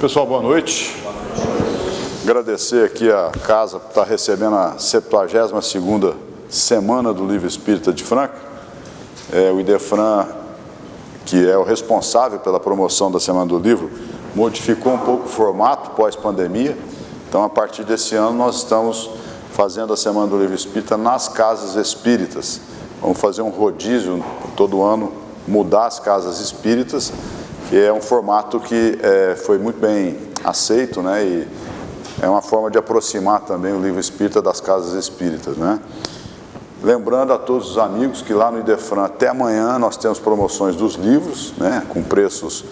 Pessoal, boa noite. Agradecer aqui a casa por estar recebendo a 72ª Semana do Livro Espírita de Franca. O Idefran, que é o responsável pela promoção da Semana do Livro, modificou um pouco o formato pós-pandemia. Então, a partir desse ano, nós estamos fazendo a Semana do Livro Espírita nas casas espíritas. Vamos fazer um rodízio todo ano, mudar as casas espíritas, que é um formato que foi muito bem aceito, né? E é uma forma de aproximar também o livro espírita das casas espíritas, né? Lembrando a todos os amigos que lá no Idefran, até amanhã, nós temos promoções dos livros, né? Com preços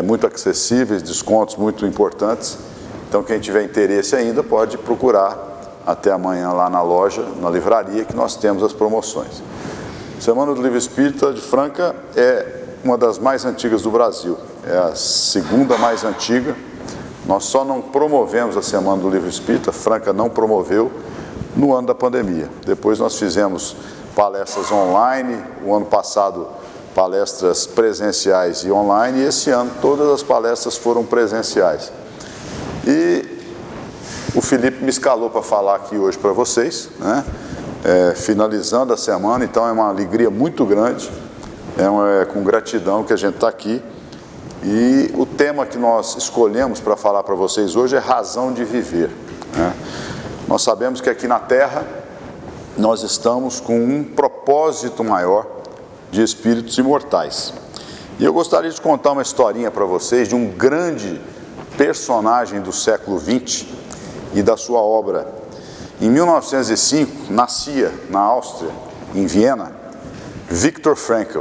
muito acessíveis, descontos muito importantes. Então, quem tiver interesse ainda pode procurar até amanhã lá na loja, na livraria, que nós temos as promoções. Semana do Livro Espírita de Franca é uma das mais antigas do Brasil, é a segunda mais antiga. Nós só não promovemos a Semana do Livro Espírita, Franca não promoveu, no ano da pandemia. Depois nós fizemos palestras online, o ano passado palestras presenciais e online, e esse ano todas as palestras foram presenciais. E o Felipe me escalou para falar aqui hoje para vocês, né? Finalizando a semana, então é uma alegria muito grande, com gratidão que a gente está aqui. E o tema que nós escolhemos para falar para vocês hoje é razão de viver, né? Nós sabemos que aqui na Terra nós estamos com um propósito maior de espíritos imortais. E eu gostaria de contar uma historinha para vocês de um grande personagem do século XX e da sua obra. Em 1905, nascia na Áustria, em Viena, Viktor Frankl.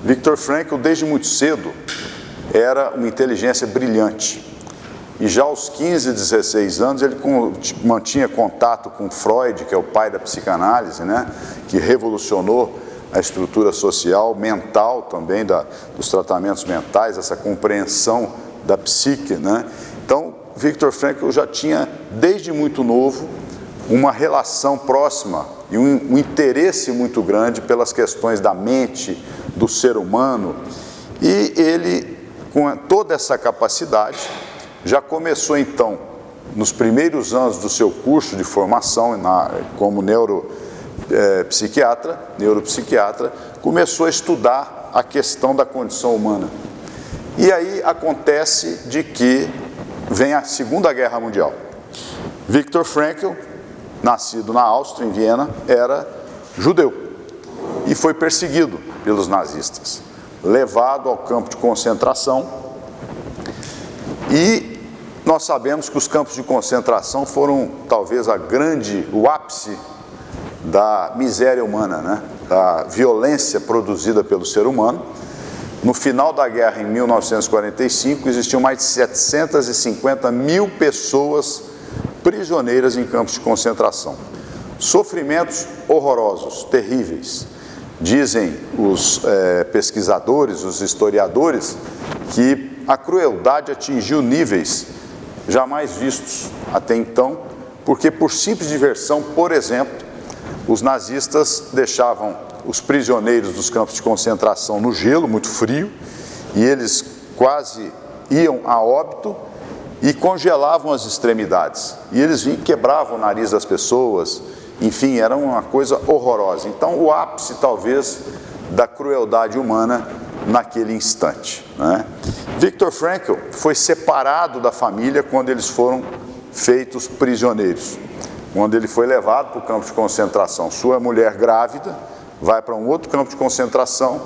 Viktor Frankl, desde muito cedo, era uma inteligência brilhante. E já aos 15, 16 anos, ele mantinha contato com Freud, que é o pai da psicanálise, né? Que revolucionou a estrutura social, mental também, dos tratamentos mentais, essa compreensão da psique, né? Então, Viktor Frankl já tinha, desde muito novo, uma relação próxima e um interesse muito grande pelas questões da mente, do ser humano. E ele, com toda essa capacidade, já começou então, nos primeiros anos do seu curso de formação como neuropsiquiatra, começou a estudar a questão da condição humana. E aí acontece de que vem a Segunda Guerra Mundial. Viktor Frankl, nascido na Áustria, em Viena, era judeu e foi perseguido pelos nazistas, levado ao campo de concentração. E nós sabemos que os campos de concentração foram talvez o ápice da miséria humana, né? Da violência produzida pelo ser humano. No final da guerra, em 1945, existiam mais de 750 mil pessoas prisioneiras em campos de concentração. Sofrimentos horrorosos, terríveis. Dizem os pesquisadores, os historiadores, que a crueldade atingiu níveis jamais vistos até então, porque por simples diversão, por exemplo, os nazistas deixavam os prisioneiros dos campos de concentração no gelo, muito frio, e eles quase iam a óbito e congelavam as extremidades. E eles quebravam o nariz das pessoas, enfim, era uma coisa horrorosa. Então, o ápice, talvez, da crueldade humana naquele instante, né? Viktor Frankl foi separado da família quando eles foram feitos prisioneiros, quando ele foi levado para o campo de concentração. Sua mulher grávida vai para um outro campo de concentração,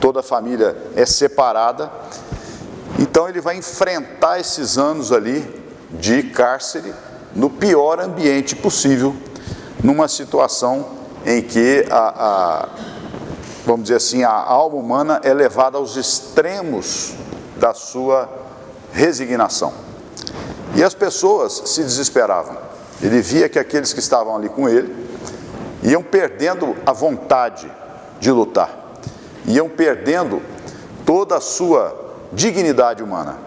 toda a família é separada. Então ele vai enfrentar esses anos ali de cárcere no pior ambiente possível, numa situação em que vamos dizer assim, a alma humana é levada aos extremos da sua resignação. E as pessoas se desesperavam. Ele via que aqueles que estavam ali com ele iam perdendo a vontade de lutar, iam perdendo toda a sua dignidade humana.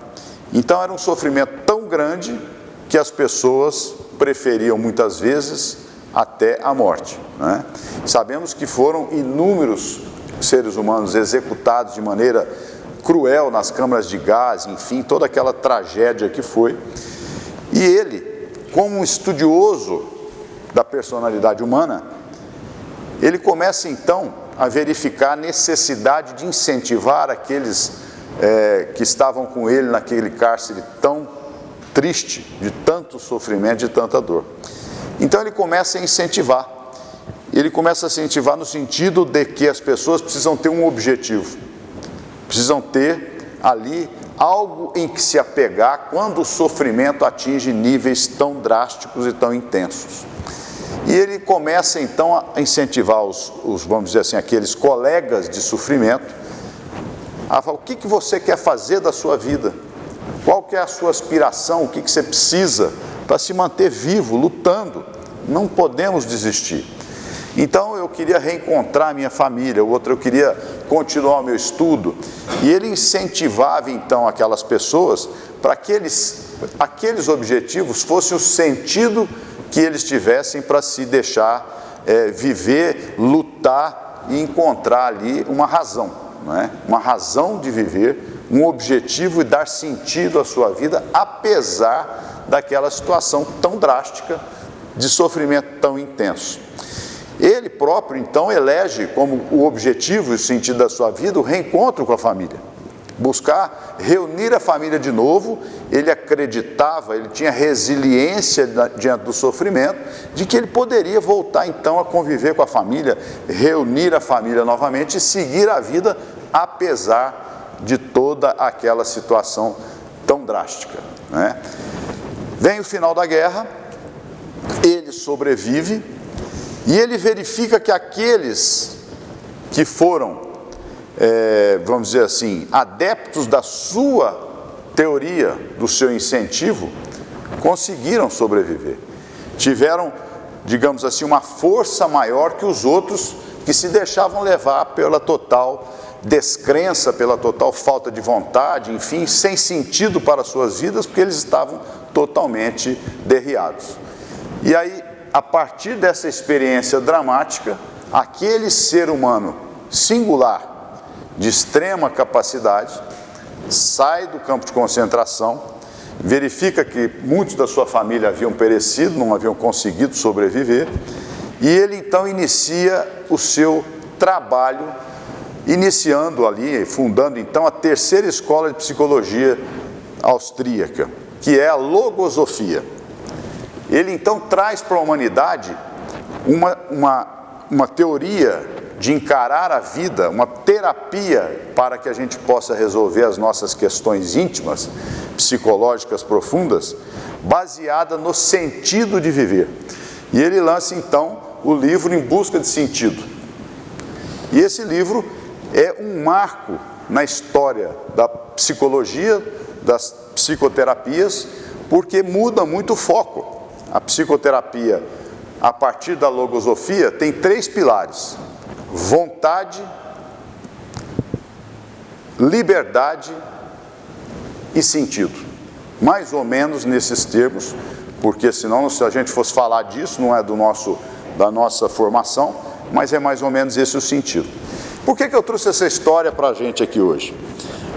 Então era um sofrimento tão grande que as pessoas preferiam muitas vezes até a morte, né? Sabemos que foram inúmeros seres humanos executados de maneira cruel nas câmaras de gás, enfim, toda aquela tragédia que foi. E ele, como um estudioso da personalidade humana, ele começa então a verificar a necessidade de incentivar aqueles que estavam com ele naquele cárcere tão triste, de tanto sofrimento, de tanta dor. Então ele começa a incentivar. Ele começa a incentivar no sentido de que as pessoas precisam ter um objetivo, precisam ter ali algo em que se apegar quando o sofrimento atinge níveis tão drásticos e tão intensos. E ele começa então a incentivar vamos dizer assim, aqueles colegas de sofrimento, a falar: o que você quer fazer da sua vida? Qual que é a sua aspiração? O que você precisa para se manter vivo, lutando? Não podemos desistir. Então eu queria reencontrar a minha família, o outro eu queria continuar o meu estudo. E ele incentivava então aquelas pessoas para que aqueles objetivos fossem o sentido que eles tivessem para se deixar viver, lutar e encontrar ali uma razão, não é? Uma razão de viver, um objetivo e dar sentido à sua vida, apesar daquela situação tão drástica, de sofrimento tão intenso. Ele próprio, então, elege como o objetivo e o sentido da sua vida o reencontro com a família. Buscar reunir a família de novo. Ele acreditava, ele tinha resiliência diante do sofrimento, de que ele poderia voltar, então, a conviver com a família, reunir a família novamente e seguir a vida, apesar de toda aquela situação tão drástica, né? Vem o final da guerra, ele sobrevive, e ele verifica que aqueles que foram, vamos dizer assim, adeptos da sua teoria, do seu incentivo, conseguiram sobreviver. Tiveram, digamos assim, uma força maior que os outros que se deixavam levar pela total descrença, pela total falta de vontade, enfim, sem sentido para as suas vidas, porque eles estavam totalmente derriados. E aí, a partir dessa experiência dramática, aquele ser humano singular, de extrema capacidade, sai do campo de concentração, verifica que muitos da sua família haviam perecido, não haviam conseguido sobreviver, e ele então inicia o seu trabalho, iniciando ali, fundando então a terceira escola de psicologia austríaca, que é a logosofia. Ele então traz para a humanidade uma teoria de encarar a vida, uma terapia para que a gente possa resolver as nossas questões íntimas, psicológicas profundas, baseada no sentido de viver. E ele lança então o livro Em Busca de Sentido. E esse livro é um marco na história da psicologia, das psicoterapias, porque muda muito o foco. A psicoterapia, a partir da logosofia, tem 3 pilares: vontade, liberdade e sentido. Mais ou menos nesses termos, porque senão, se a gente fosse falar disso, não é da nossa formação, mas é mais ou menos esse o sentido. Por que eu trouxe essa história para a gente aqui hoje?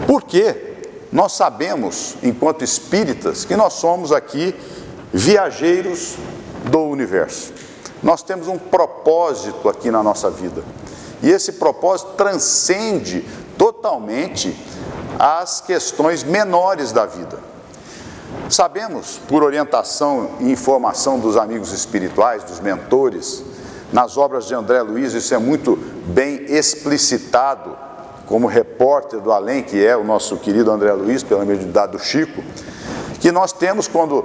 Porque nós sabemos, enquanto espíritas, que nós somos aqui viajeiros do universo. Nós temos um propósito aqui na nossa vida. E esse propósito transcende totalmente as questões menores da vida. Sabemos, por orientação e informação dos amigos espirituais, dos mentores, nas obras de André Luiz, isso é muito bem explicitado, como repórter do além, que é o nosso querido André Luiz, pela mediunidade do Chico, que nós temos, quando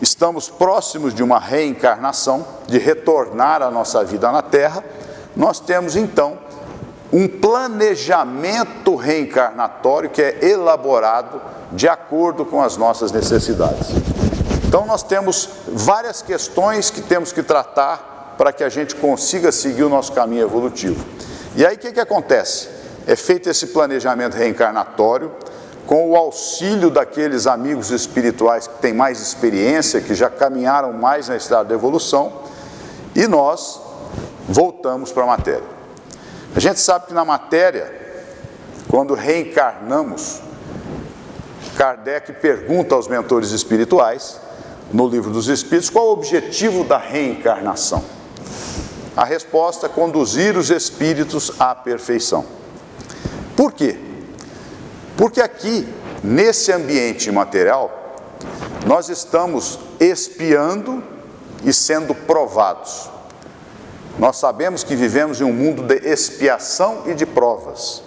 estamos próximos de uma reencarnação, de retornar à nossa vida na Terra, nós temos então um planejamento reencarnatório que é elaborado de acordo com as nossas necessidades. Então nós temos várias questões que temos que tratar para que a gente consiga seguir o nosso caminho evolutivo. E aí o que acontece? É feito esse planejamento reencarnatório, com o auxílio daqueles amigos espirituais que têm mais experiência, que já caminharam mais na estrada da evolução, e nós voltamos para a matéria. A gente sabe que na matéria, quando reencarnamos, Kardec pergunta aos mentores espirituais, no Livro dos Espíritos, qual o objetivo da reencarnação? A resposta: conduzir os espíritos à perfeição. Por quê? Porque aqui, nesse ambiente material, nós estamos expiando e sendo provados. Nós sabemos que vivemos em um mundo de expiação e de provas.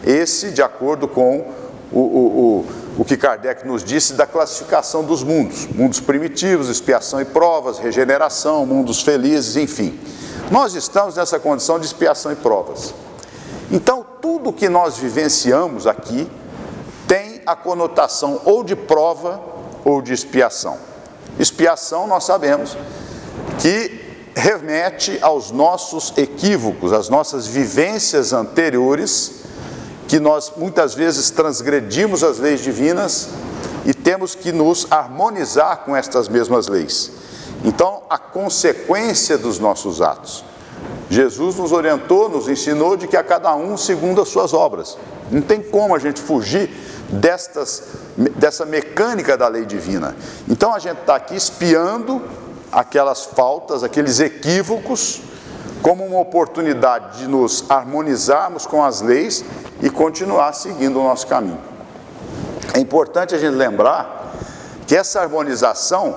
Esse, de acordo com o que Kardec nos disse da classificação dos mundos. Mundos primitivos, expiação e provas, regeneração, mundos felizes, enfim. Nós estamos nessa condição de expiação e provas. Então, tudo que nós vivenciamos aqui tem a conotação ou de prova ou de expiação. Expiação, nós sabemos que remete aos nossos equívocos, às nossas vivências anteriores, que nós muitas vezes transgredimos as leis divinas e temos que nos harmonizar com estas mesmas leis. Então, a consequência dos nossos atos. Jesus nos orientou, nos ensinou de que a cada um segundo as suas obras. Não tem como a gente fugir dessa mecânica da lei divina. Então, a gente está aqui espiando aquelas faltas, aqueles equívocos, como uma oportunidade de nos harmonizarmos com as leis e continuar seguindo o nosso caminho. É importante a gente lembrar que essa harmonização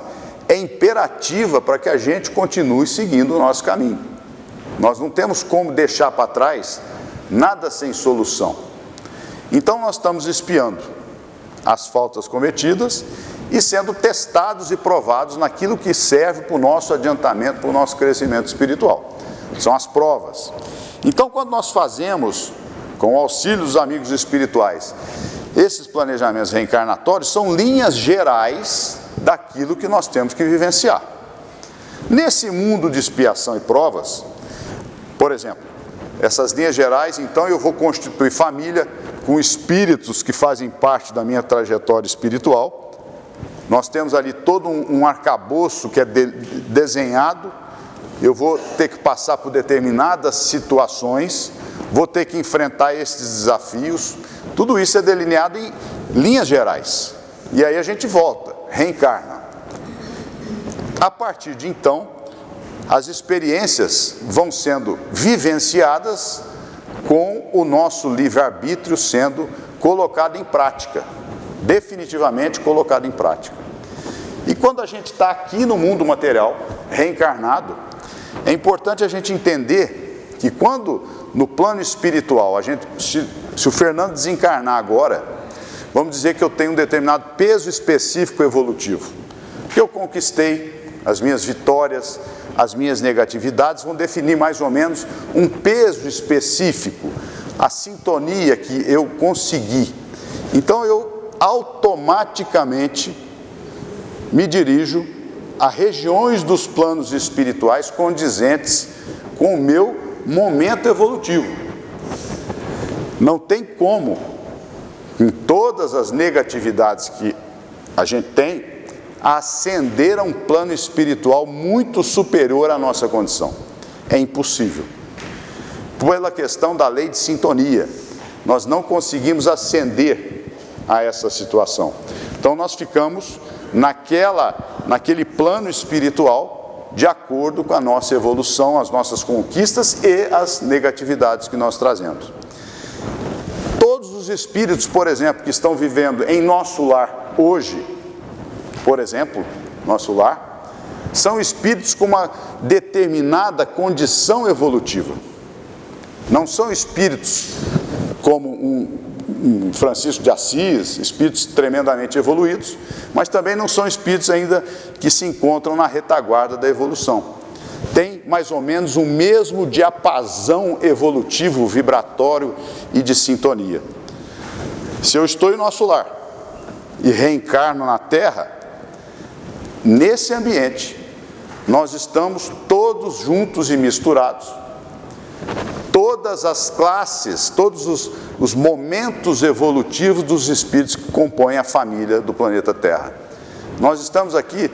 é imperativa para que a gente continue seguindo o nosso caminho. Nós não temos como deixar para trás nada sem solução. Então nós estamos espiando as faltas cometidas e sendo testados e provados naquilo que serve para o nosso adiantamento, para o nosso crescimento espiritual. São as provas. Então, quando nós fazemos, com o auxílio dos amigos espirituais, esses planejamentos reencarnatórios, são linhas gerais daquilo que nós temos que vivenciar. Nesse mundo de expiação e provas, por exemplo, essas linhas gerais, então eu vou constituir família com espíritos que fazem parte da minha trajetória espiritual. Nós temos ali todo um arcabouço que é desenhado. Eu vou ter que passar por determinadas situações, vou ter que enfrentar esses desafios. Tudo isso é delineado em linhas gerais. E aí a gente volta, reencarna. A partir de então, as experiências vão sendo vivenciadas com o nosso livre-arbítrio sendo colocado em prática, definitivamente colocado em prática. E quando a gente está aqui no mundo material, reencarnado, é importante a gente entender que quando no plano espiritual, se o Fernando desencarnar agora, vamos dizer que eu tenho um determinado peso específico evolutivo, que eu conquistei, as minhas vitórias, as minhas negatividades vão definir mais ou menos um peso específico, a sintonia que eu consegui. Então eu automaticamente me dirijo a regiões dos planos espirituais condizentes com o meu momento evolutivo. Não tem como, em todas as negatividades que a gente tem, ascender a um plano espiritual muito superior à nossa condição. É impossível. Pela questão da lei de sintonia, nós não conseguimos ascender a essa situação. Então nós ficamos naquele plano espiritual de acordo com a nossa evolução, as nossas conquistas e as negatividades que nós trazemos. Todos os espíritos, por exemplo, que estão vivendo em nosso lar hoje, por exemplo, nosso lar, são espíritos com uma determinada condição evolutiva. Não são espíritos como um Francisco de Assis, espíritos tremendamente evoluídos, mas também não são espíritos ainda que se encontram na retaguarda da evolução. Tem mais ou menos o mesmo diapasão evolutivo, vibratório e de sintonia. Se eu estou em nosso lar e reencarno na Terra, nesse ambiente, nós estamos todos juntos e misturados. Todas as classes, todos os momentos evolutivos dos espíritos que compõem a família do planeta Terra. Nós estamos aqui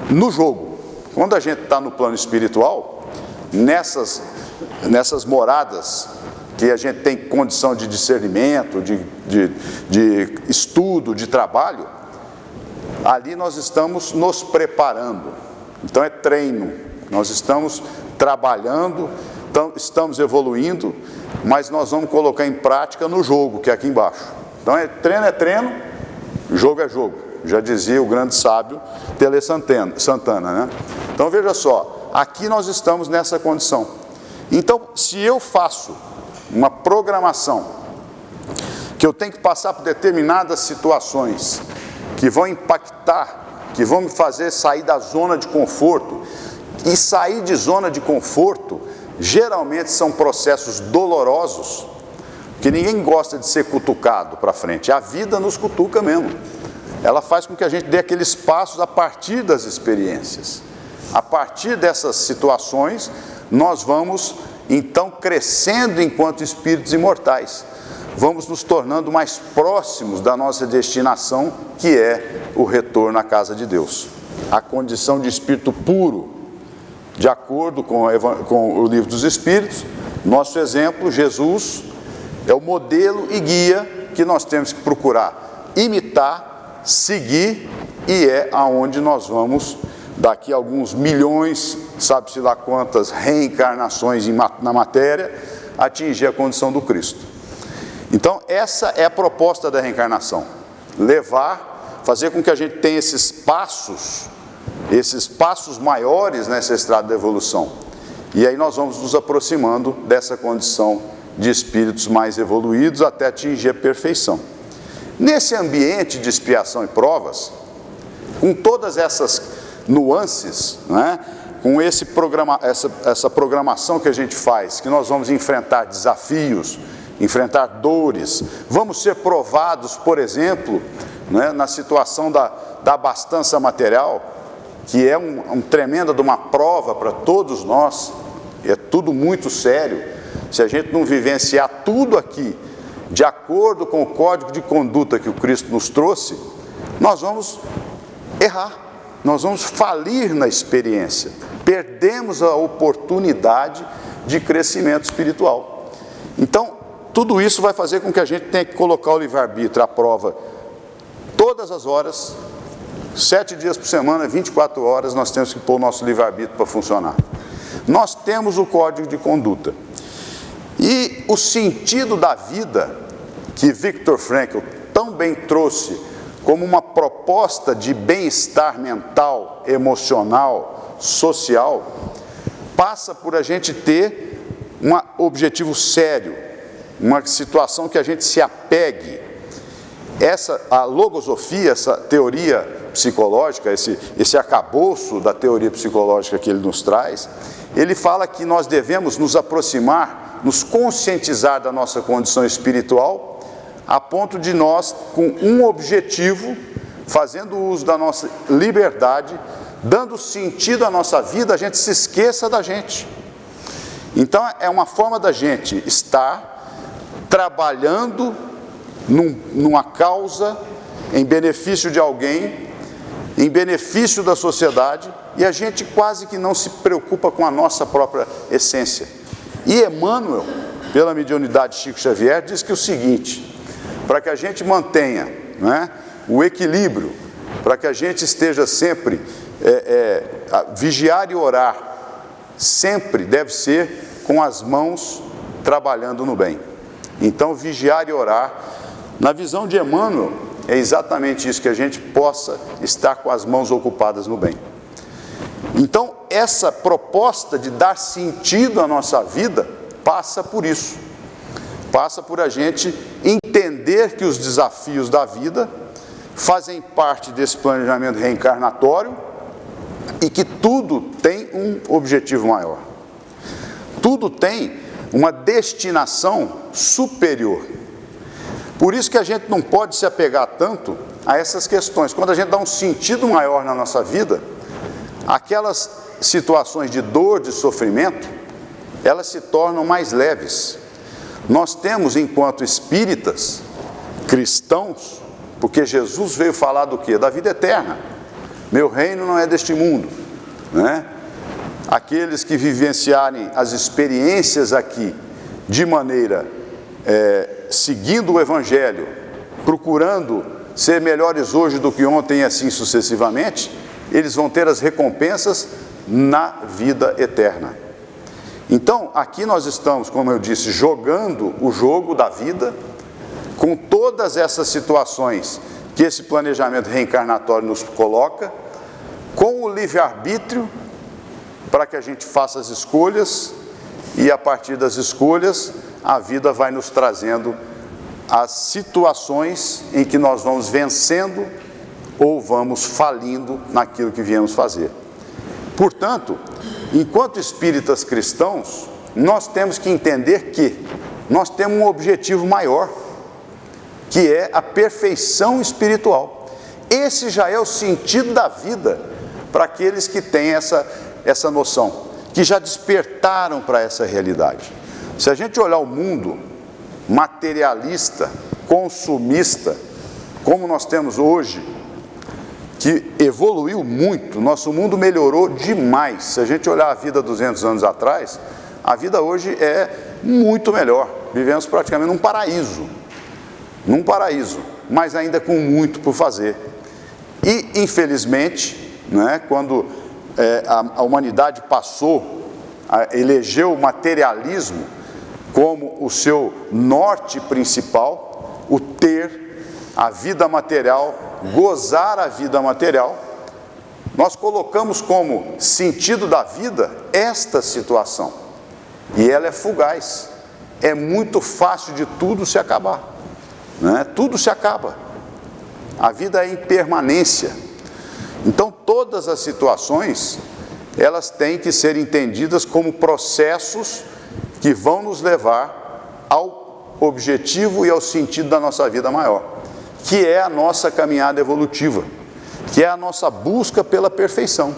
no jogo. Quando a gente está no plano espiritual, nessas moradas que a gente tem condição de discernimento, de estudo, de trabalho, ali nós estamos nos preparando. Então é treino, nós estamos trabalhando, estamos evoluindo, mas nós vamos colocar em prática no jogo, que é aqui embaixo. Então é treino, jogo é jogo, já dizia o grande sábio Tele Santana, né? Então veja só, aqui nós estamos nessa condição. Então, se eu faço uma programação, que eu tenho que passar por determinadas situações, que vão impactar, que vão me fazer sair da zona de conforto, e sair de zona de conforto, geralmente são processos dolorosos, que ninguém gosta de ser cutucado para frente. A vida nos cutuca mesmo. Ela faz com que a gente dê aqueles passos a partir das experiências. A partir dessas situações, nós vamos, então, crescendo enquanto espíritos imortais. Vamos nos tornando mais próximos da nossa destinação, que é o retorno à casa de Deus. A condição de espírito puro, de acordo com o Livro dos Espíritos, nosso exemplo, Jesus, é o modelo e guia que nós temos que procurar imitar, seguir, e é aonde nós vamos, daqui a alguns milhões, sabe-se lá quantas reencarnações na matéria, atingir a condição do Cristo. Então, essa é a proposta da reencarnação. Fazer com que a gente tenha esses passos maiores nessa estrada da evolução. E aí nós vamos nos aproximando dessa condição de espíritos mais evoluídos até atingir a perfeição. Nesse ambiente de expiação e provas, com todas essas nuances, né, com essa programação que a gente faz, que nós vamos enfrentar desafios, enfrentar dores, vamos ser provados, por exemplo, né, na situação da abastança material, que é um tremenda de uma prova para todos nós, é tudo muito sério. Se a gente não vivenciar tudo aqui, de acordo com o código de conduta que o Cristo nos trouxe, nós vamos errar, nós vamos falir na experiência, perdemos a oportunidade de crescimento espiritual. Então, tudo isso vai fazer com que a gente tenha que colocar o livre-arbítrio à prova todas as horas, 7 dias por semana, 24 horas, nós temos que pôr o nosso livre-arbítrio para funcionar. Nós temos o código de conduta. E o sentido da vida, que Viktor Frankl tão bem trouxe como uma proposta de bem-estar mental, emocional, social, passa por a gente ter um objetivo sério, uma situação que a gente se apegue. A logosofia, essa teoria psicológica, esse arcabouço da teoria psicológica que ele nos traz, ele fala que nós devemos nos aproximar, nos conscientizar da nossa condição espiritual, a ponto de nós, com um objetivo, fazendo uso da nossa liberdade, dando sentido à nossa vida, a gente se esqueça da gente. Então é uma forma da gente estar trabalhando numa causa, em benefício de alguém, em benefício da sociedade, e a gente quase que não se preocupa com a nossa própria essência. E Emmanuel, pela mediunidade de Chico Xavier, diz que o seguinte: para que a gente mantenha, né, o equilíbrio, para que a gente esteja sempre, vigiar e orar, sempre deve ser com as mãos trabalhando no bem. Então, vigiar e orar, na visão de Emmanuel, é exatamente isso, que a gente possa estar com as mãos ocupadas no bem. Então, essa proposta de dar sentido à nossa vida passa por isso. Passa por a gente entender que os desafios da vida fazem parte desse planejamento reencarnatório e que tudo tem um objetivo maior. Tudo tem uma destinação superior. Por isso que a gente não pode se apegar tanto a essas questões. Quando a gente dá um sentido maior na nossa vida, aquelas situações de dor, de sofrimento, elas se tornam mais leves. Nós temos, enquanto espíritas, cristãos, porque Jesus veio falar do quê? Da vida eterna. Meu reino não é deste mundo, né? Aqueles que vivenciarem as experiências aqui de maneira seguindo o Evangelho, procurando ser melhores hoje do que ontem e assim sucessivamente, eles vão ter as recompensas na vida eterna. Então, aqui nós estamos, como eu disse, jogando o jogo da vida, com todas essas situações que esse planejamento reencarnatório nos coloca, com o livre-arbítrio, para que a gente faça as escolhas, e a partir das escolhas, a vida vai nos trazendo as situações em que nós vamos vencendo ou vamos falindo naquilo que viemos fazer. Portanto, enquanto espíritas cristãos, nós temos que entender que nós temos um objetivo maior, que é a perfeição espiritual. Esse já é o sentido da vida para aqueles que têm essa noção, que já despertaram para essa realidade. Se a gente olhar o mundo materialista, consumista, como nós temos hoje, que evoluiu muito, nosso mundo melhorou demais. Se a gente olhar a vida 200 anos atrás, a vida hoje é muito melhor. Vivemos praticamente num paraíso, mas ainda com muito por fazer. E, infelizmente, né, quando a humanidade elegeu o materialismo como o seu norte principal, o ter, a vida material, gozar a vida material, nós colocamos como sentido da vida esta situação. E ela é fugaz. É muito fácil de tudo se acabar. Né? Tudo se acaba. A vida é impermanência. Então, todas as situações, elas têm que ser entendidas como processos que vão nos levar ao objetivo e ao sentido da nossa vida maior, que é a nossa caminhada evolutiva, que é a nossa busca pela perfeição.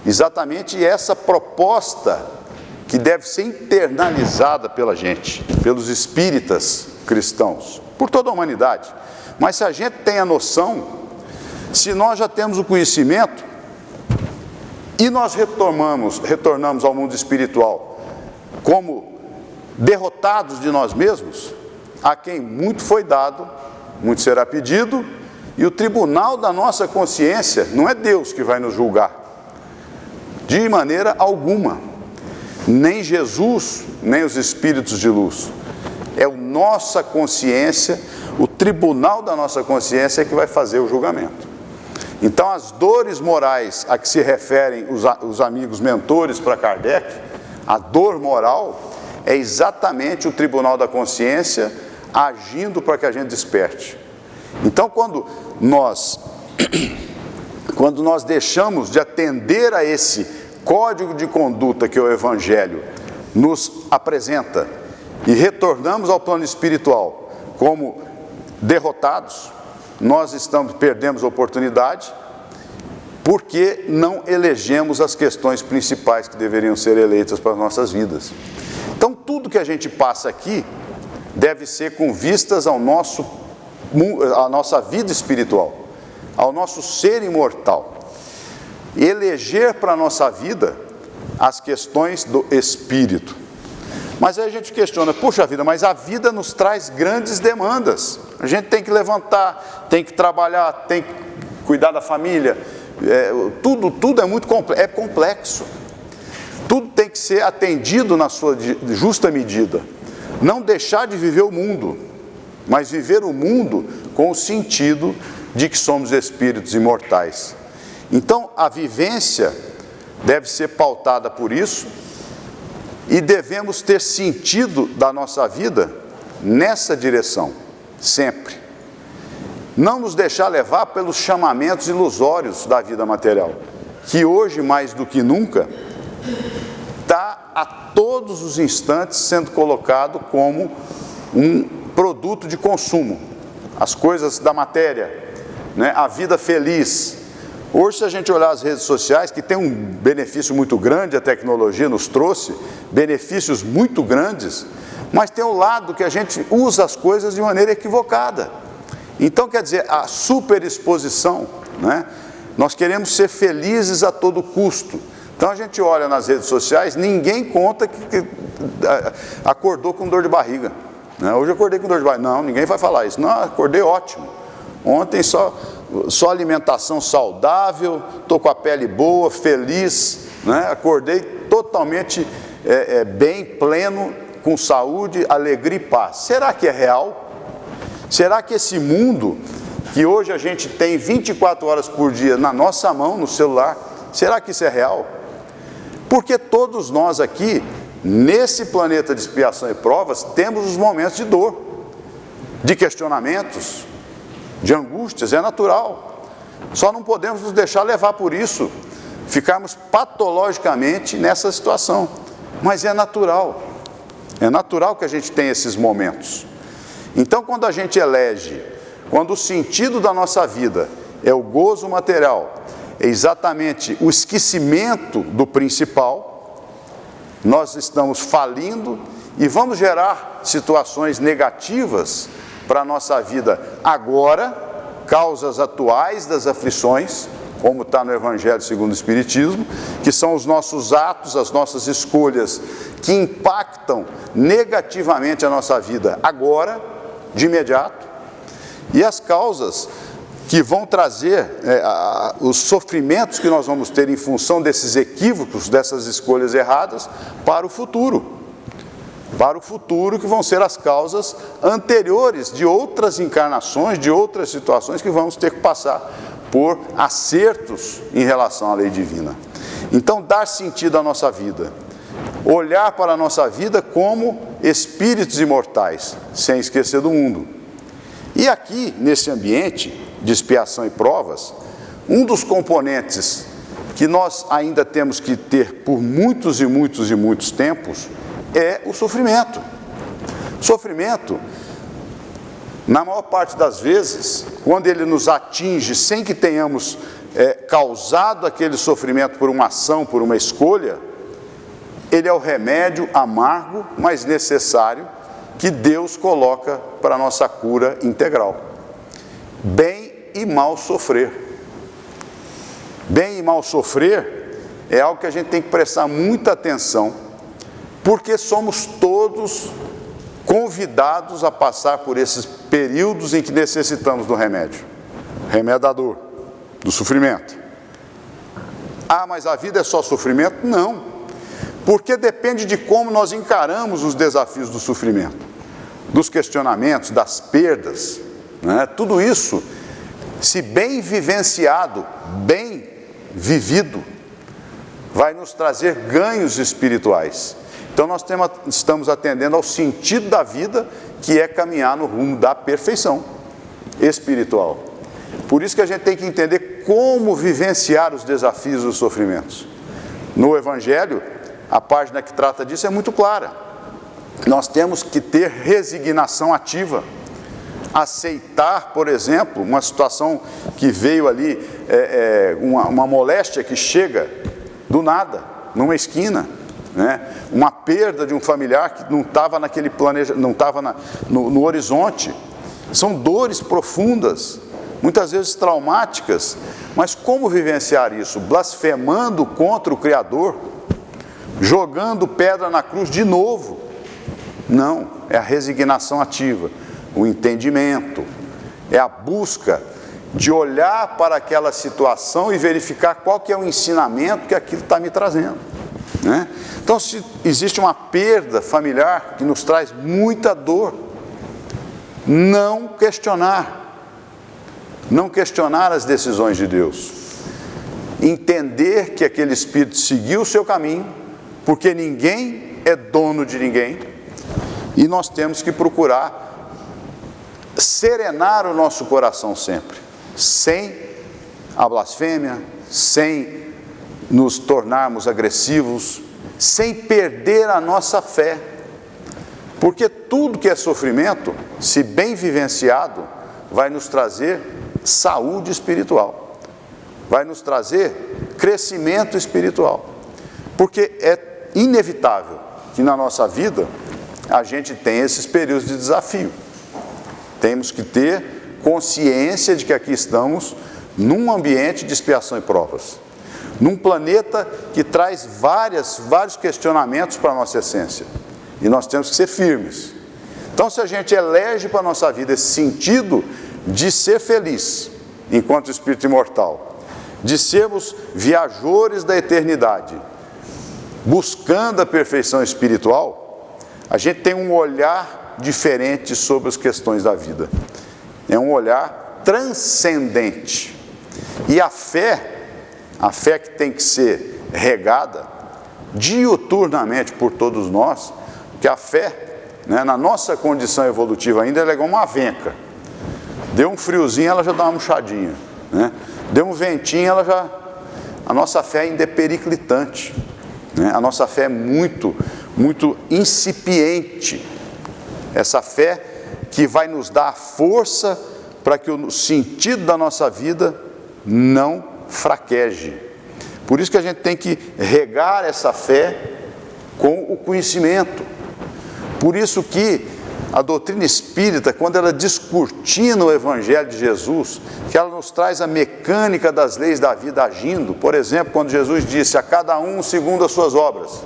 Exatamente essa proposta que deve ser internalizada pela gente, pelos espíritas cristãos, por toda a humanidade. Mas se a gente tem a noção, se nós já temos o conhecimento e nós retornamos ao mundo espiritual como derrotados de nós mesmos, a quem muito foi dado, muito será pedido, e o tribunal da nossa consciência não é Deus que vai nos julgar, de maneira alguma, nem Jesus, nem os espíritos de luz. É a nossa consciência, o tribunal da nossa consciência que vai fazer o julgamento. Então, as dores morais a que se referem os amigos mentores para Kardec, a dor moral é exatamente o tribunal da consciência agindo para que a gente desperte. Então, quando nós deixamos de atender a esse código de conduta que o Evangelho nos apresenta e retornamos ao plano espiritual como derrotados, nós perdemos a oportunidade, porque não elegemos as questões principais que deveriam ser eleitas para as nossas vidas. Então, tudo que a gente passa aqui deve ser com vistas à nossa vida espiritual, ao nosso ser imortal. Eleger para a nossa vida as questões do espírito. Mas aí a gente questiona, puxa vida, mas a vida nos traz grandes demandas. A gente tem que levantar, tem que trabalhar, tem que cuidar da família. Tudo é muito complexo. Tudo tem que ser atendido na sua justa medida. Não deixar de viver o mundo, mas viver o mundo com o sentido de que somos espíritos imortais. Então, a vivência deve ser pautada por isso e devemos ter sentido da nossa vida nessa direção, sempre. Não nos deixar levar pelos chamamentos ilusórios da vida material, que hoje, mais do que nunca, está a todos os instantes sendo colocado como um produto de consumo. As coisas da matéria, né? A vida feliz. Hoje, se a gente olhar as redes sociais, que tem um benefício muito grande, a tecnologia nos trouxe benefícios muito grandes, mas tem o lado que a gente usa as coisas de maneira equivocada. Então, quer dizer, a superexposição, né? Nós queremos ser felizes a todo custo, Então a gente olha nas redes sociais, ninguém conta que acordou com dor de barriga. Hoje eu acordei com dor de barriga. Não, ninguém vai falar isso. Não, acordei ótimo. Ontem só alimentação saudável, estou com a pele boa, feliz, acordei totalmente bem, pleno, com saúde, alegria e paz. Será que é real? Será que esse mundo que hoje a gente tem 24 horas por dia na nossa mão, no celular, será que isso é real? Porque todos nós aqui, nesse planeta de expiação e provas, temos os momentos de dor, de questionamentos, de angústias, é natural. Só não podemos nos deixar levar por isso, ficarmos patologicamente nessa situação. Mas é natural que a gente tenha esses momentos. Então, quando a gente elege, quando o sentido da nossa vida é o gozo material, é exatamente o esquecimento do principal, nós estamos falindo e vamos gerar situações negativas para a nossa vida agora, causas atuais das aflições, como está no Evangelho segundo o Espiritismo, que são os nossos atos, as nossas escolhas, que impactam negativamente a nossa vida agora, de imediato, e as causas que vão trazer os sofrimentos que nós vamos ter em função desses equívocos, dessas escolhas erradas, para o futuro. Para o futuro, que vão ser as causas anteriores de outras encarnações, de outras situações que vamos ter que passar por acertos em relação à lei divina. Então, dar sentido à nossa vida, olhar para a nossa vida como espíritos imortais, sem esquecer do mundo. E aqui, nesse ambiente de expiação e provas, um dos componentes que nós ainda temos que ter por muitos e muitos e muitos tempos é o sofrimento. Sofrimento, na maior parte das vezes, quando ele nos atinge sem que tenhamos causado aquele sofrimento por uma ação, por uma escolha, ele é o remédio amargo, mas necessário, que Deus coloca para a nossa cura integral. Bem e mal sofrer. Bem e mal sofrer é algo que a gente tem que prestar muita atenção, porque somos todos convidados a passar por esses períodos em que necessitamos do remédio. Remédio da dor, do sofrimento. Ah, mas a vida é só sofrimento? Não. Porque depende de como nós encaramos os desafios do sofrimento, dos questionamentos, das perdas, Tudo isso, se bem vivenciado, bem vivido, vai nos trazer ganhos espirituais. Então nós estamos atendendo ao sentido da vida, que é caminhar no rumo da perfeição espiritual. Por isso que a gente tem que entender como vivenciar os desafios e os sofrimentos. No Evangelho, a página que trata disso é muito clara. Nós temos que ter resignação ativa. Aceitar, por exemplo, uma situação que veio ali, uma moléstia que chega do nada, numa esquina, uma perda de um familiar que não estava naquele não estava no horizonte. São dores profundas, muitas vezes traumáticas, mas como vivenciar isso? Blasfemando contra o Criador? Jogando pedra na cruz de novo? Não, é a resignação ativa, o entendimento, é a busca de olhar para aquela situação e verificar qual que é o ensinamento que aquilo está me trazendo, Então, se existe uma perda familiar que nos traz muita dor, não questionar as decisões de Deus, entender que aquele espírito seguiu o seu caminho, porque ninguém é dono de ninguém, e nós temos que procurar serenar o nosso coração sempre, sem a blasfêmia, sem nos tornarmos agressivos, sem perder a nossa fé, porque tudo que é sofrimento, se bem vivenciado, vai nos trazer saúde espiritual, vai nos trazer crescimento espiritual, porque é inevitável que na nossa vida a gente tenha esses períodos de desafio. Temos que ter consciência de que aqui estamos num ambiente de expiação e provas. num planeta que traz vários questionamentos para a nossa essência. E nós temos que ser firmes. Então, se a gente elege para a nossa vida esse sentido de ser feliz, enquanto espírito imortal, de sermos viajores da eternidade, buscando a perfeição espiritual, a gente tem um olhar diferente sobre as questões da vida. É um olhar transcendente. E a fé que tem que ser regada diuturnamente por todos nós, que a fé, né, na nossa condição evolutiva ainda, ela é igual uma venca. Deu um friozinho, ela já dá uma murchadinha, né? Deu um ventinho, a nossa fé ainda é periclitante, né? A nossa fé é muito incipiente. Essa fé que vai nos dar a força para que o sentido da nossa vida não fraqueje. Por isso que a gente tem que regar essa fé com o conhecimento. Por isso que a doutrina espírita, quando ela descortina o Evangelho de Jesus, que ela nos traz a mecânica das leis da vida agindo, por exemplo, quando Jesus disse a cada um segundo as suas obras.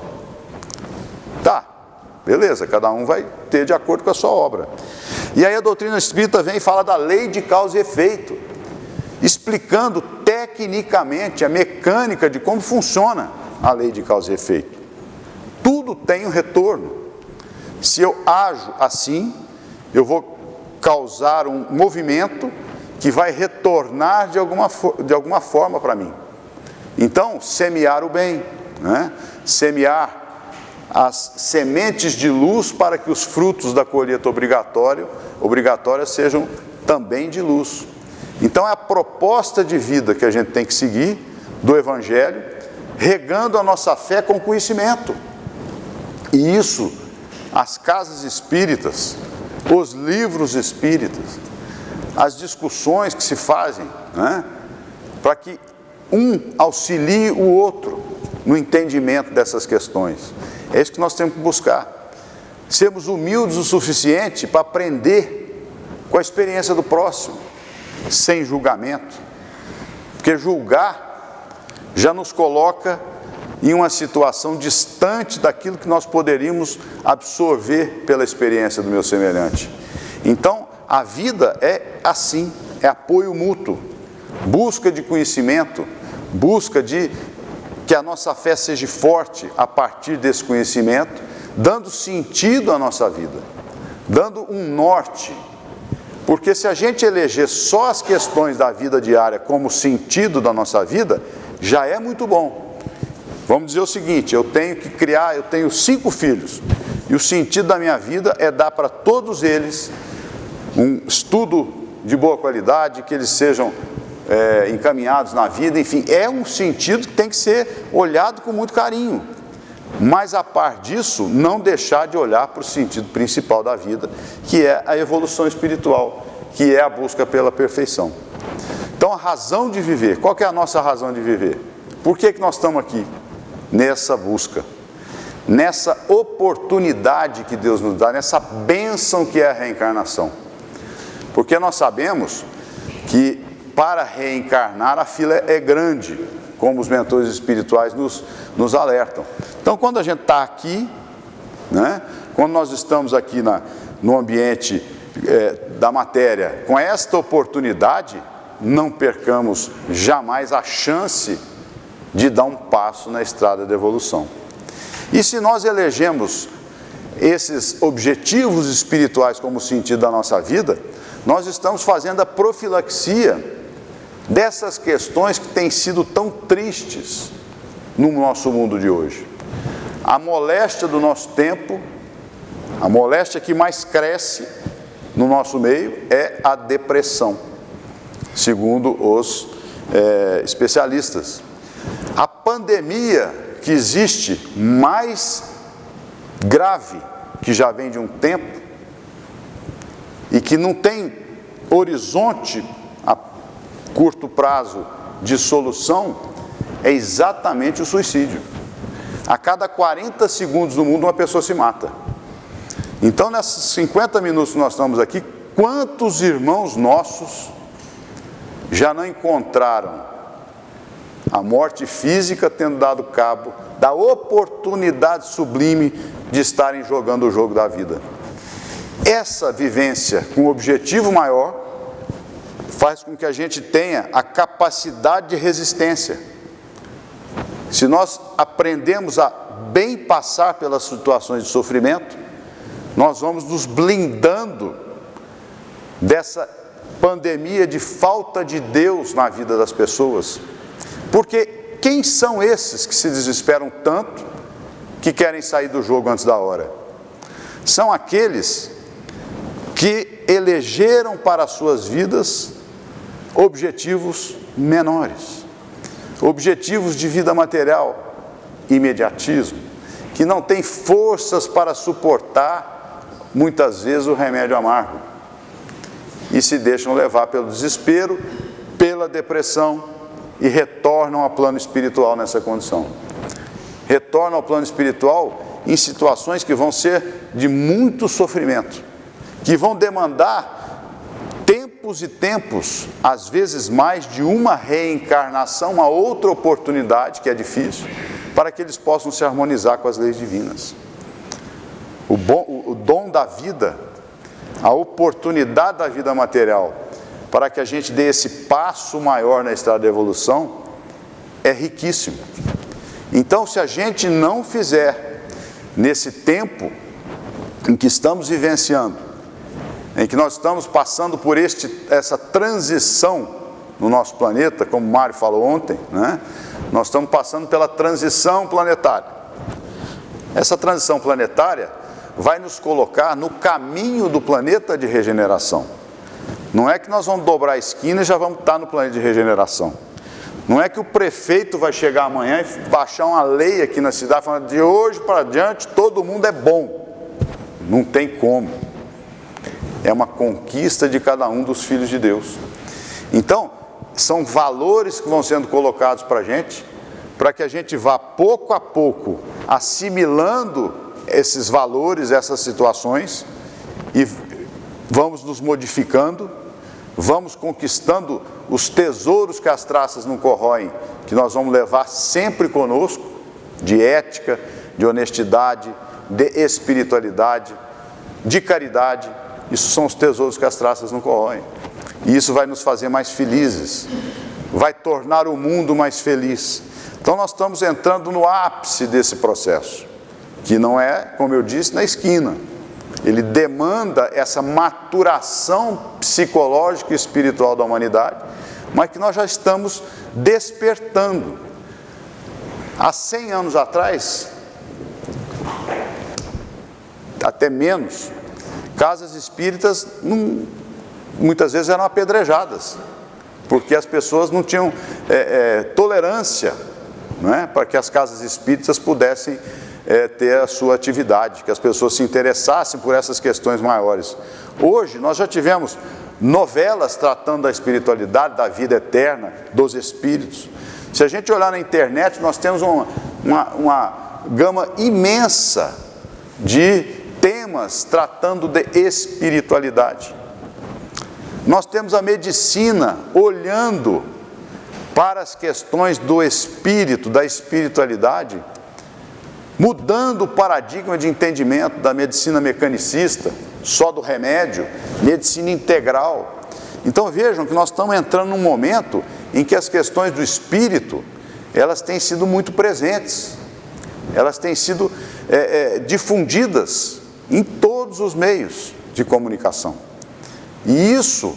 Tá, beleza, cada um vai ter de acordo com a sua obra. E aí a doutrina espírita vem e fala da lei de causa e efeito, explicando tecnicamente a mecânica de como funciona a lei de causa e efeito. Tudo tem um retorno. Se eu ajo assim, eu vou causar um movimento que vai retornar de alguma forma para mim. Então, semear o bem, né? Semear as sementes de luz para que os frutos da colheita obrigatória sejam também de luz. Então é a proposta de vida que a gente tem que seguir do Evangelho, regando a nossa fé com conhecimento. E isso, as casas espíritas, os livros espíritas, as discussões que se fazem, né, para que um auxilie o outro no entendimento dessas questões. É isso que nós temos que buscar. Sermos humildes o suficiente para aprender com a experiência do próximo, sem julgamento. Porque julgar já nos coloca em uma situação distante daquilo que nós poderíamos absorver pela experiência do meu semelhante. Então, a vida é assim, é apoio mútuo, busca de conhecimento, busca de que a nossa fé seja forte a partir desse conhecimento, dando sentido à nossa vida, dando um norte. Porque se a gente eleger só as questões da vida diária como sentido da nossa vida, já é muito bom. Vamos dizer o seguinte, eu tenho 5 filhos, e o sentido da minha vida é dar para todos eles um estudo de boa qualidade, que eles sejam encaminhados na vida, enfim, é um sentido que tem que ser olhado com muito carinho. Mas a par disso, não deixar de olhar para o sentido principal da vida, que é a evolução espiritual, que é a busca pela perfeição. Então a razão de viver, qual que é a nossa razão de viver? Por que nós estamos aqui? Nessa busca, nessa oportunidade que Deus nos dá, nessa bênção que é a reencarnação. Porque nós sabemos que para reencarnar a fila é grande, como os mentores espirituais nos alertam. Então, quando a gente está aqui, né, quando nós estamos aqui no ambiente da matéria, com esta oportunidade, não percamos jamais a chance de dar um passo na estrada da evolução. E se nós elegemos esses objetivos espirituais como sentido da nossa vida, nós estamos fazendo a profilaxia dessas questões que têm sido tão tristes no nosso mundo de hoje. A moléstia do nosso tempo, a moléstia que mais cresce no nosso meio é a depressão, segundo os especialistas. A pandemia que existe, mais grave, que já vem de um tempo, e que não tem horizonte a curto prazo de solução, é exatamente o suicídio. A cada 40 segundos no mundo uma pessoa se mata. Então, nesses 50 minutos que nós estamos aqui, quantos irmãos nossos já não encontraram A morte física tendo dado cabo da oportunidade sublime de estarem jogando o jogo da vida. Essa vivência com um objetivo maior faz com que a gente tenha a capacidade de resistência. Se nós aprendemos a bem passar pelas situações de sofrimento, nós vamos nos blindando dessa pandemia de falta de Deus na vida das pessoas. Porque quem são esses que se desesperam tanto que querem sair do jogo antes da hora? São aqueles que elegeram para as suas vidas objetivos menores, objetivos de vida material, imediatismo, que não têm forças para suportar, muitas vezes, o remédio amargo, e se deixam levar pelo desespero, pela depressão, e retornam ao plano espiritual nessa condição. Retornam ao plano espiritual em situações que vão ser de muito sofrimento, que vão demandar tempos e tempos, às vezes mais de uma reencarnação, uma outra oportunidade, que é difícil, para que eles possam se harmonizar com as leis divinas. O dom da vida, a oportunidade da vida material, para que a gente dê esse passo maior na estrada da evolução, é riquíssimo. Então, se a gente não fizer, nesse tempo em que estamos vivenciando, em que nós estamos passando por essa transição no nosso planeta, como o Mário falou ontem, né? Nós estamos passando pela transição planetária. Essa transição planetária vai nos colocar no caminho do planeta de regeneração. Não é que nós vamos dobrar a esquina e já vamos estar no planeta de regeneração. Não é que o prefeito vai chegar amanhã e baixar uma lei aqui na cidade falando de hoje para diante todo mundo é bom. Não tem como. É uma conquista de cada um dos filhos de Deus. Então, são valores que vão sendo colocados para a gente, para que a gente vá pouco a pouco assimilando esses valores, essas situações, e vamos nos modificando, vamos conquistando os tesouros que as traças não corroem, que nós vamos levar sempre conosco, de ética, de honestidade, de espiritualidade, de caridade. Isso são os tesouros que as traças não corroem. E isso vai nos fazer mais felizes, vai tornar o mundo mais feliz. Então nós estamos entrando no ápice desse processo, que não é, como eu disse, na esquina. Ele demanda essa maturação psicológica e espiritual da humanidade, mas que nós já estamos despertando. Há 100 anos atrás, até menos, casas espíritas muitas vezes eram apedrejadas, porque as pessoas não tinham tolerância, não é? Para que as casas espíritas pudessem ter a sua atividade, que as pessoas se interessassem por essas questões maiores. Hoje nós já tivemos novelas tratando da espiritualidade, da vida eterna, dos espíritos. Se a gente olhar na internet, nós temos uma gama imensa de temas tratando de espiritualidade. Nós temos a medicina olhando para as questões do espírito, da espiritualidade, mudando o paradigma de entendimento da medicina mecanicista, só do remédio, medicina integral. Então vejam que nós estamos entrando num momento em que as questões do espírito, elas têm sido muito presentes, elas têm sido difundidas em todos os meios de comunicação. E isso,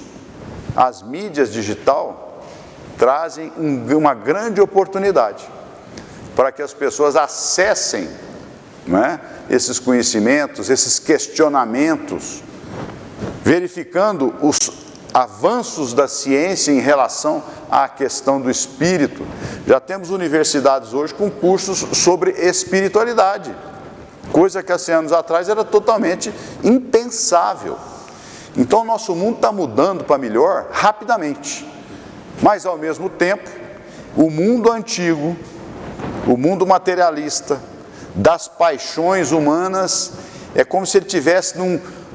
as mídias digital, trazem uma grande oportunidade para que as pessoas acessem, não é, esses conhecimentos, esses questionamentos, verificando os avanços da ciência em relação à questão do espírito. Já temos universidades hoje com cursos sobre espiritualidade, coisa que há 100 anos atrás era totalmente impensável. Então, o nosso mundo está mudando para melhor rapidamente, mas ao mesmo tempo, o mundo antigo, o mundo materialista, das paixões humanas, é como se ele estivesse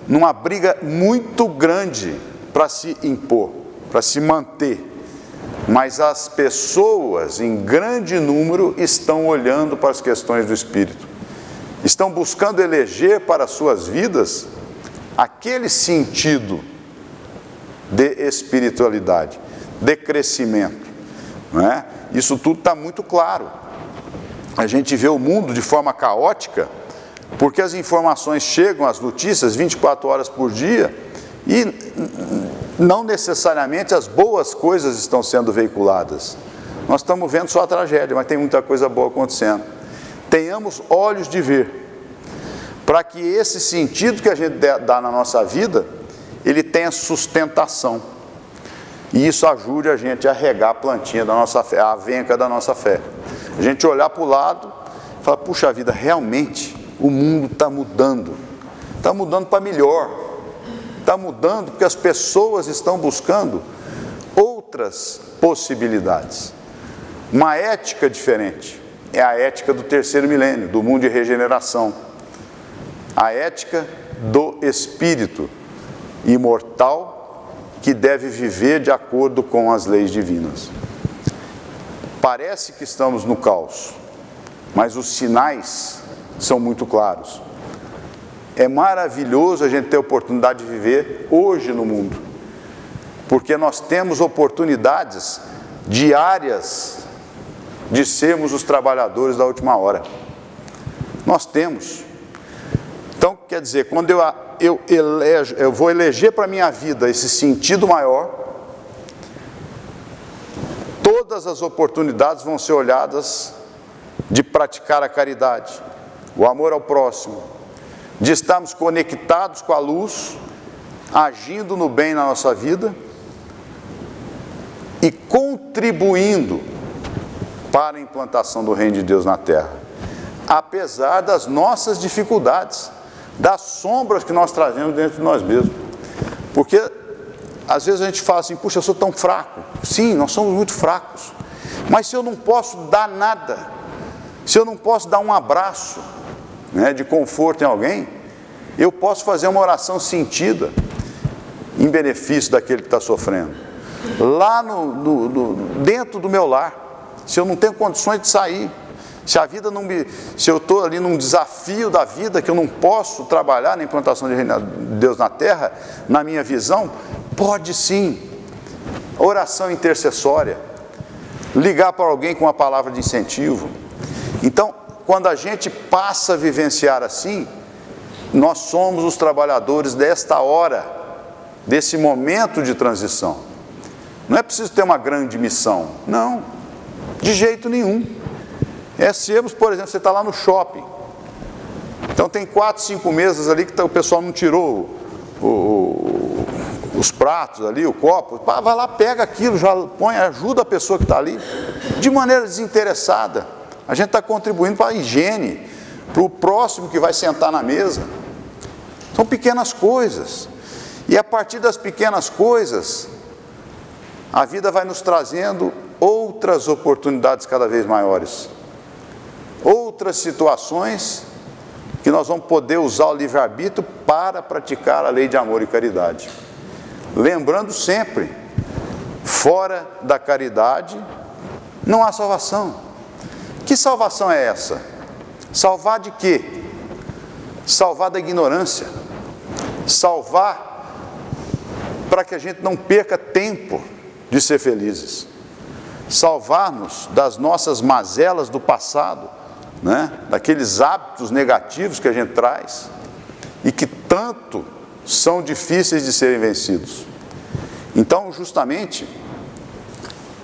numa briga muito grande para se impor, para se manter. mas as pessoas, em grande número, estão olhando para as questões do Espírito. Estão buscando eleger para as suas vidas aquele sentido de espiritualidade, de crescimento, não é? Isso tudo está muito claro. A gente vê o mundo de forma caótica, porque as informações chegam, as notícias, 24 horas por dia, e não necessariamente as boas coisas estão sendo veiculadas. Nós estamos vendo só a tragédia, mas tem muita coisa boa acontecendo. Tenhamos olhos de ver, para que esse sentido que a gente dá na nossa vida, ele tenha sustentação. E isso ajude a gente a regar a plantinha da nossa fé, a avenca da nossa fé. A gente olhar para o lado e falar, puxa vida, realmente o mundo está mudando para melhor. Está mudando porque as pessoas estão buscando outras possibilidades. Uma ética diferente. É a ética do terceiro milênio, do mundo de regeneração. A ética do espírito imortal que deve viver de acordo com as leis divinas. Parece que estamos no caos, mas os sinais são muito claros. É maravilhoso a gente ter a oportunidade de viver hoje no mundo, porque nós temos oportunidades diárias de sermos os trabalhadores da última hora. Nós temos. Então, quer dizer, quando eu vou eleger para a minha vida esse sentido maior, todas as oportunidades vão ser olhadas de praticar a caridade, o amor ao próximo, de estarmos conectados com a luz, agindo no bem na nossa vida e contribuindo para a implantação do reino de Deus na terra, apesar das nossas dificuldades, das sombras que nós trazemos dentro de nós mesmos. Porque às vezes a gente fala assim, puxa, eu sou tão fraco. Sim, nós somos muito fracos, mas se eu não posso dar nada, se eu não posso dar um abraço, né, de conforto em alguém, eu posso fazer uma oração sentida em benefício daquele que está sofrendo. Lá dentro do meu lar, se eu não tenho condições de sair, se eu estou ali num desafio da vida que eu não posso trabalhar na implantação de reino de Deus na terra, na minha visão, pode sim. Oração intercessória, ligar para alguém com uma palavra de incentivo. Então, quando a gente passa a vivenciar assim, nós somos os trabalhadores desta hora, desse momento de transição. Não é preciso ter uma grande missão, não, de jeito nenhum. É sermos, por exemplo, você está lá no shopping, então tem 4, 5 mesas ali que o pessoal não tirou os pratos ali, o copo, vai lá, pega aquilo, já põe, ajuda a pessoa que está ali, de maneira desinteressada. A gente está contribuindo para a higiene, para o próximo que vai sentar na mesa. São pequenas coisas. E a partir das pequenas coisas, a vida vai nos trazendo outras oportunidades cada vez maiores. Outras situações que nós vamos poder usar o livre-arbítrio para praticar a lei de amor e caridade. Lembrando sempre, fora da caridade não há salvação. Que salvação é essa? Salvar de quê? Salvar da ignorância. Salvar para que a gente não perca tempo de ser felizes. Salvar-nos das nossas mazelas do passado, né? Daqueles hábitos negativos que a gente traz e que tanto são difíceis de serem vencidos. Então, justamente,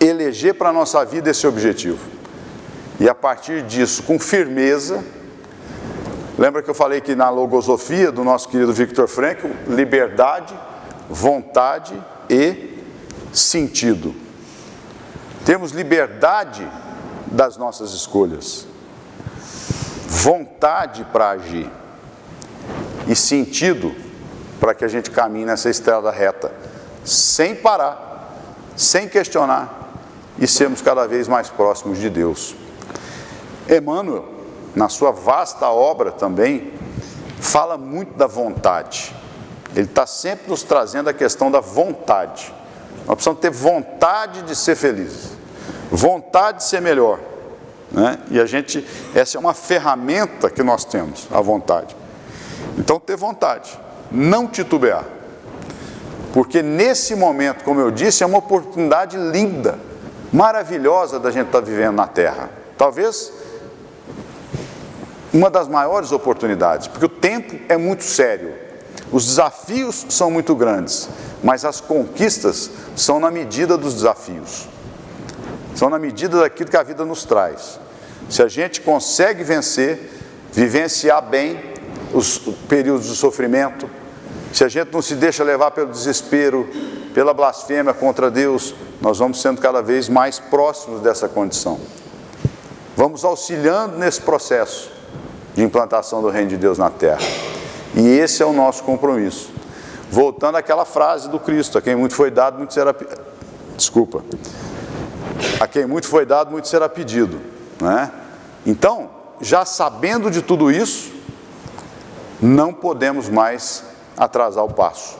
eleger para a nossa vida esse objetivo. E a partir disso, com firmeza, lembra que eu falei que na logosofia do nosso querido Viktor Frankl, liberdade, vontade e sentido. Temos liberdade das nossas escolhas, vontade para agir e sentido para que a gente caminhe nessa estrada reta, sem parar, sem questionar e sermos cada vez mais próximos de Deus. Emmanuel, na sua vasta obra também, fala muito da vontade. Ele está sempre nos trazendo a questão da vontade. Nós precisamos ter vontade de ser felizes, vontade de ser melhor, né? E essa é uma ferramenta que nós temos, a vontade. Então, ter vontade, não titubear. Porque nesse momento, como eu disse, é uma oportunidade linda, maravilhosa da gente estar vivendo na Terra. Talvez uma das maiores oportunidades, porque o tempo é muito sério, os desafios são muito grandes, mas as conquistas são na medida dos desafios, são na medida daquilo que a vida nos traz. Se a gente consegue vencer, vivenciar bem os períodos de sofrimento, se a gente não se deixa levar pelo desespero, pela blasfêmia contra Deus, nós vamos sendo cada vez mais próximos dessa condição. Vamos auxiliando nesse processo de implantação do reino de Deus na terra. E esse é o nosso compromisso. Voltando àquela frase do Cristo, a quem muito foi dado, muito será pedido. Desculpa. A quem muito foi dado, muito será pedido, né? Então, já sabendo de tudo isso, não podemos mais atrasar o passo.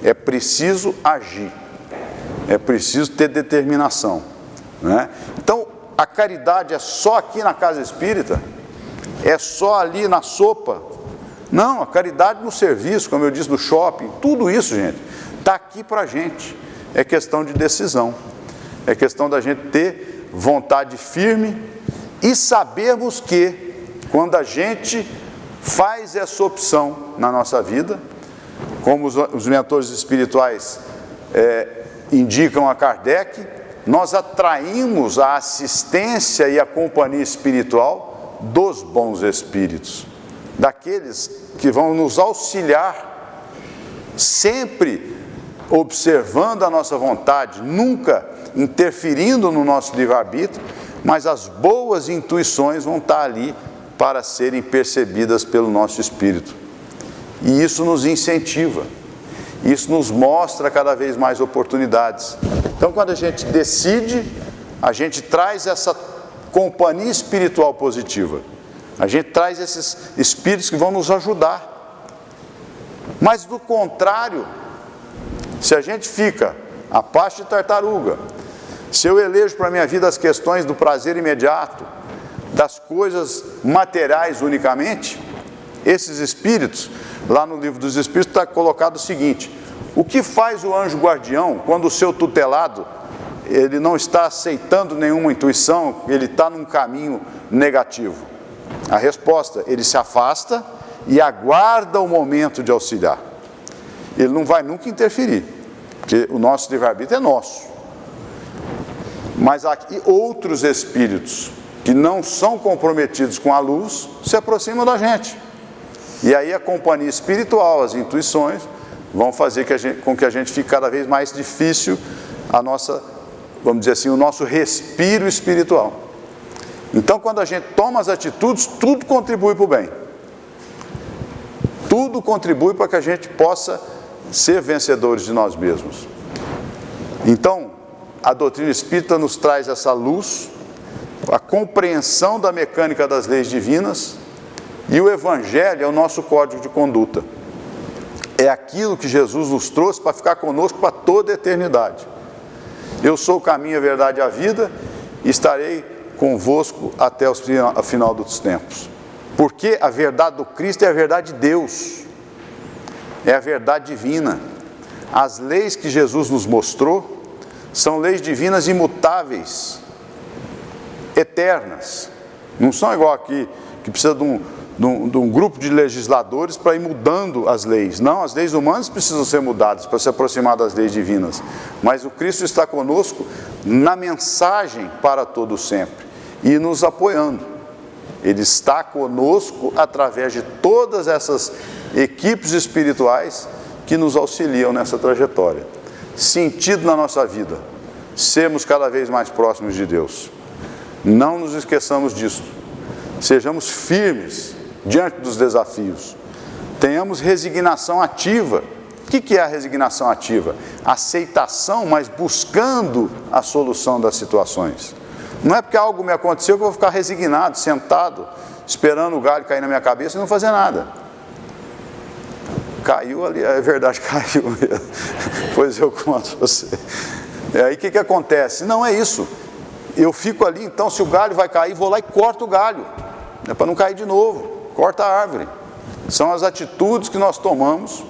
É preciso agir, é preciso ter determinação, né? Então, a caridade é só aqui na casa espírita? É só ali na sopa? Não, a caridade no serviço, como eu disse, no shopping, tudo isso, gente, está aqui para a gente. É questão de decisão, é questão da gente ter vontade firme e sabermos que, quando a gente faz essa opção na nossa vida, como os mentores espirituais indicam a Kardec, nós atraímos a assistência e a companhia espiritual dos bons espíritos, daqueles que vão nos auxiliar, sempre observando a nossa vontade, nunca interferindo no nosso livre-arbítrio, mas as boas intuições vão estar ali para serem percebidas pelo nosso espírito. E isso nos incentiva, isso nos mostra cada vez mais oportunidades. Então, quando a gente decide, a gente traz essa companhia espiritual positiva, a gente traz esses espíritos que vão nos ajudar. Mas do contrário, se a gente fica a passo de tartaruga, se eu elejo para a minha vida as questões do prazer imediato, das coisas materiais unicamente, esses espíritos, lá no livro dos Espíritos está colocado o seguinte: o que faz o anjo guardião quando o seu tutelado, ele não está aceitando nenhuma intuição, ele está num caminho negativo? A resposta: ele se afasta e aguarda o momento de auxiliar. Ele não vai nunca interferir, porque o nosso livre-arbítrio é nosso. Mas há outros espíritos que não são comprometidos com a luz se aproximam da gente. E aí a companhia espiritual, as intuições, vão fazer com que a gente fique cada vez mais difícil a nossa, vamos dizer assim, o nosso respiro espiritual. Então, quando a gente toma as atitudes, tudo contribui para o bem. Tudo contribui para que a gente possa ser vencedores de nós mesmos. Então, a doutrina espírita nos traz essa luz, a compreensão da mecânica das leis divinas, e o Evangelho é o nosso código de conduta. É aquilo que Jesus nos trouxe para ficar conosco para toda a eternidade. Eu sou o caminho, a verdade e a vida, e estarei convosco até o final dos tempos. Porque a verdade do Cristo é a verdade de Deus, é a verdade divina. As leis que Jesus nos mostrou são leis divinas imutáveis, eternas. Não são igual aqui, que precisa de um grupo de legisladores para ir mudando as leis. Não, as leis humanas precisam ser mudadas para se aproximar das leis divinas. Mas o Cristo está conosco na mensagem para todo sempre e nos apoiando. Ele está conosco através de todas essas equipes espirituais que nos auxiliam nessa trajetória. Sentido na nossa vida, sermos cada vez mais próximos de Deus. Não nos esqueçamos disso. Sejamos firmes diante dos desafios. Tenhamos resignação ativa. O que é a resignação ativa? Aceitação, mas buscando a solução das situações. Não é porque algo me aconteceu que eu vou ficar resignado, sentado, esperando o galho cair na minha cabeça e não fazer nada. Caiu ali, é verdade, caiu mesmo. Pois eu conto você. E aí o que acontece? Não é isso. Eu fico ali, então, se o galho vai cair, vou lá e corto o galho. É para não cair de novo. Corta a árvore. São as atitudes que nós tomamos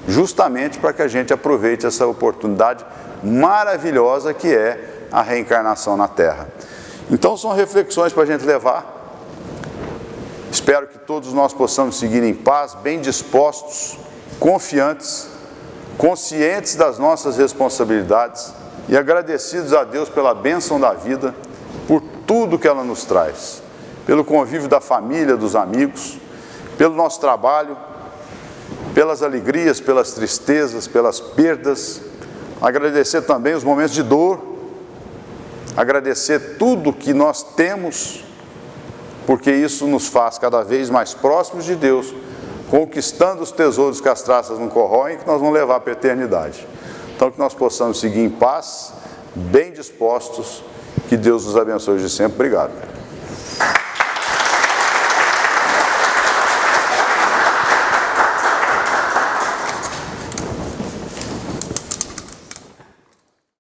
justamente para que a gente aproveite essa oportunidade maravilhosa que é a reencarnação na Terra. Então são reflexões para a gente levar. Espero que todos nós possamos seguir em paz, bem dispostos, confiantes, conscientes das nossas responsabilidades e agradecidos a Deus pela bênção da vida, por tudo que ela nos traz, pelo convívio da família, dos amigos, pelo nosso trabalho, pelas alegrias, pelas tristezas, pelas perdas, agradecer também os momentos de dor, agradecer tudo que nós temos, porque isso nos faz cada vez mais próximos de Deus, conquistando os tesouros que as traças não corroem e que nós vamos levar para a eternidade. Então que nós possamos seguir em paz, bem dispostos, que Deus nos abençoe de sempre. Obrigado.